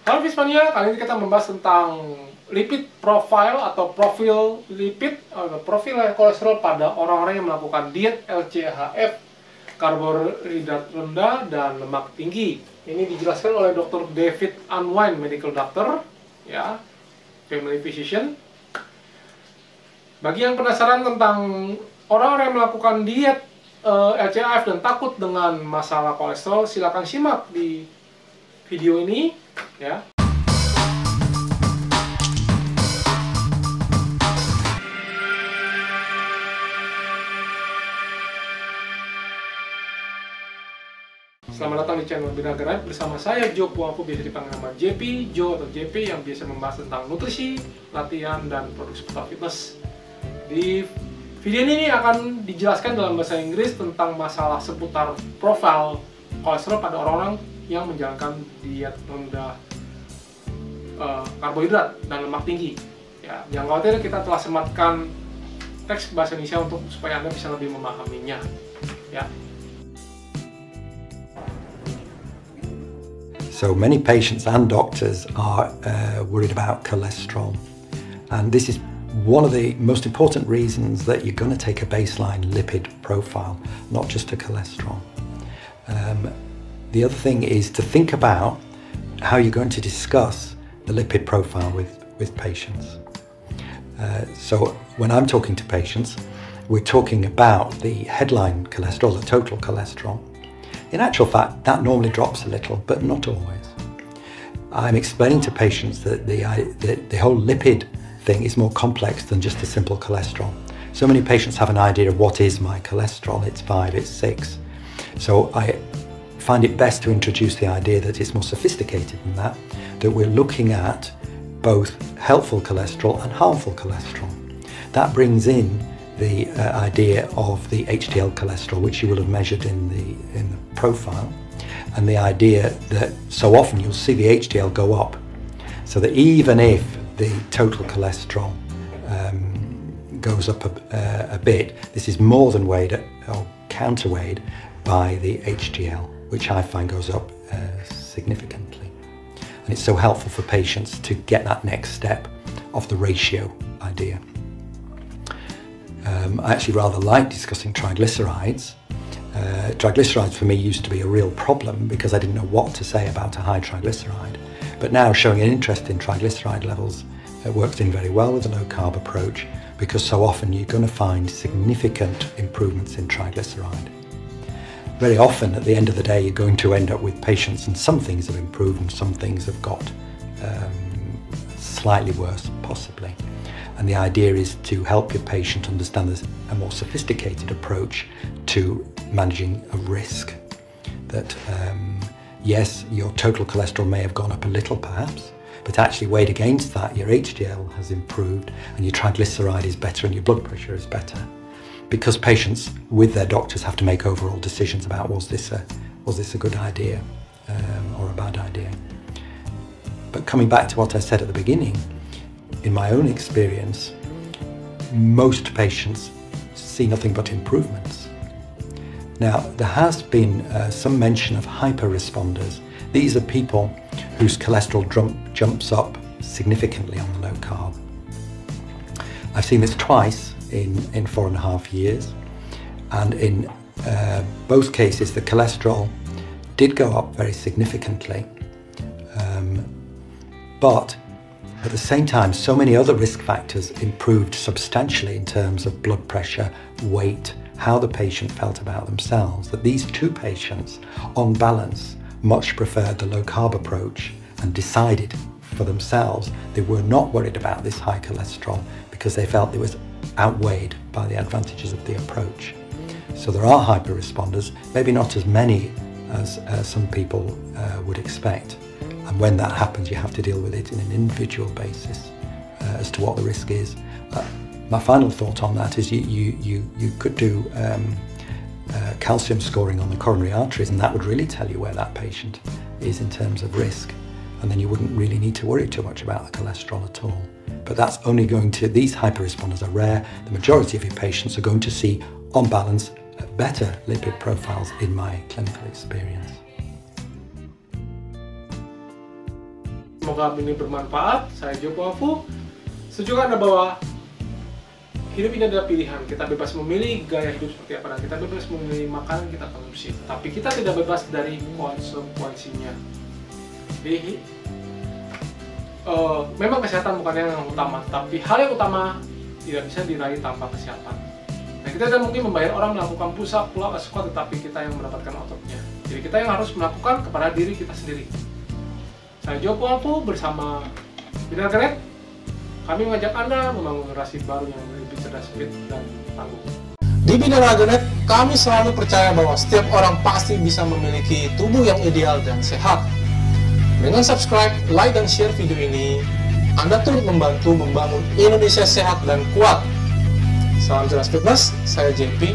Halo Vismania, kali ini kita membahas tentang lipid profile atau profil lipid, profil kolesterol pada orang-orang yang melakukan diet LCHF, karbohidrat rendah, dan lemak tinggi. Ini dijelaskan oleh Dr. David Unwin, medical doctor, ya, family physician. Bagi yang penasaran tentang orang-orang yang melakukan diet LCHF dan takut dengan masalah kolesterol, silakan simak di video ini, ya. Selamat datang di channel BINARAGA.NET bersama saya Jo Puangku, biasa dipanggil nama JP, Jo atau JP, yang biasa membahas tentang nutrisi, latihan, dan produk seputar fitness. Di video ini akan dijelaskan dalam bahasa Inggris tentang masalah seputar profil kolesterol pada orang-orang yang menjalankan diet rendah karbohidrat dan lemak tinggi. Ya, jangan khawatir, kita telah sematkan teks bahasa Indonesia supaya Anda bisa lebih memahaminya. Ya. So many patients and doctors are worried about cholesterol, and this is one of the most important reasons that you're going to take a baseline lipid profile, not just a cholesterol. The other thing is to think about how you're going to discuss the lipid profile with patients. So when I'm talking to patients, we're talking about the headline cholesterol, the total cholesterol. In actual fact, that normally drops a little, but not always. I'm explaining to patients that the whole lipid thing is more complex than just a simple cholesterol. So many patients have an idea of what is my cholesterol. It's 5, it's 6. So I find it best to introduce the idea that it's more sophisticated than that, that we're looking at both helpful cholesterol and harmful cholesterol. That brings in the idea of the HDL cholesterol, which you will have measured in the profile, and the idea that so often you'll see the HDL go up, so that even if the total cholesterol goes up a bit, this is more than weighed or counterweighed by the HDL, which I find goes up significantly. And it's so helpful for patients to get that next step of the ratio idea. I actually rather like discussing triglycerides. Triglycerides for me used to be a real problem because I didn't know what to say about a high triglyceride. But now showing an interest in triglyceride levels works in very well with a low-carb approach, because so often you're going to find significant improvements in triglyceride. Very often at the end of the day you're going to end up with patients and some things have improved and some things have got slightly worse possibly. And the idea is to help your patient understand there's a more sophisticated approach to managing a risk. That yes, your total cholesterol may have gone up a little perhaps, but actually weighed against that your HDL has improved and your triglyceride is better and your blood pressure is better. Because patients with their doctors have to make overall decisions about was this a good idea or a bad idea. But coming back to what I said at the beginning, in my own experience, most patients see nothing but improvements. Now, there has been some mention of hyper-responders. These are people whose cholesterol jumps up significantly on the low carb. I've seen this twice in 4.5 years, and in both cases the cholesterol did go up very significantly, but at the same time so many other risk factors improved substantially in terms of blood pressure, weight, how the patient felt about themselves, that these two patients on balance much preferred the low carb approach and decided for themselves they were not worried about this high cholesterol because they felt it was outweighed by the advantages of the approach. So there are hyper responders, maybe not as many as some people would expect. And when that happens, you have to deal with it in an individual basis as to what the risk is. My final thought on that is you could do calcium scoring on the coronary arteries, and that would really tell you where that patient is in terms of risk. And then you wouldn't really need to worry too much about the cholesterol at all. But that's only going to, these hyper-responders are rare. The majority of your patients are going to see, on balance, better lipid profiles in my clinical experience. Semoga ini bermanfaat. Saya Joko. Sejujurnya Anda bahwa hidup ini adalah pilihan. Kita bebas memilih gaya hidup seperti apa, dan kita bebas memilih makanan yang kita konsumsi. Tapi kita tidak bebas dari konsekuensinya. Jadi, memang kesehatan bukan yang utama, tapi hal yang utama tidak bisa diraih tanpa kesehatan. Nah, kita tidak mungkin membayar orang melakukan push up, pull up, squat, tetapi kita yang mendapatkan ototnya. Jadi kita yang harus melakukan kepada diri kita sendiri. Saya Joko bersama BINARAGA.NET. Kami mengajak Anda membangun generasi baru yang lebih cerdas, fit, dan tangguh. Di BINARAGA.NET, kami selalu percaya bahwa setiap orang pasti bisa memiliki tubuh yang ideal dan sehat. Dengan subscribe, like, dan share video ini, Anda turut membantu membangun Indonesia sehat dan kuat. Salam cerdas fitness, saya JP.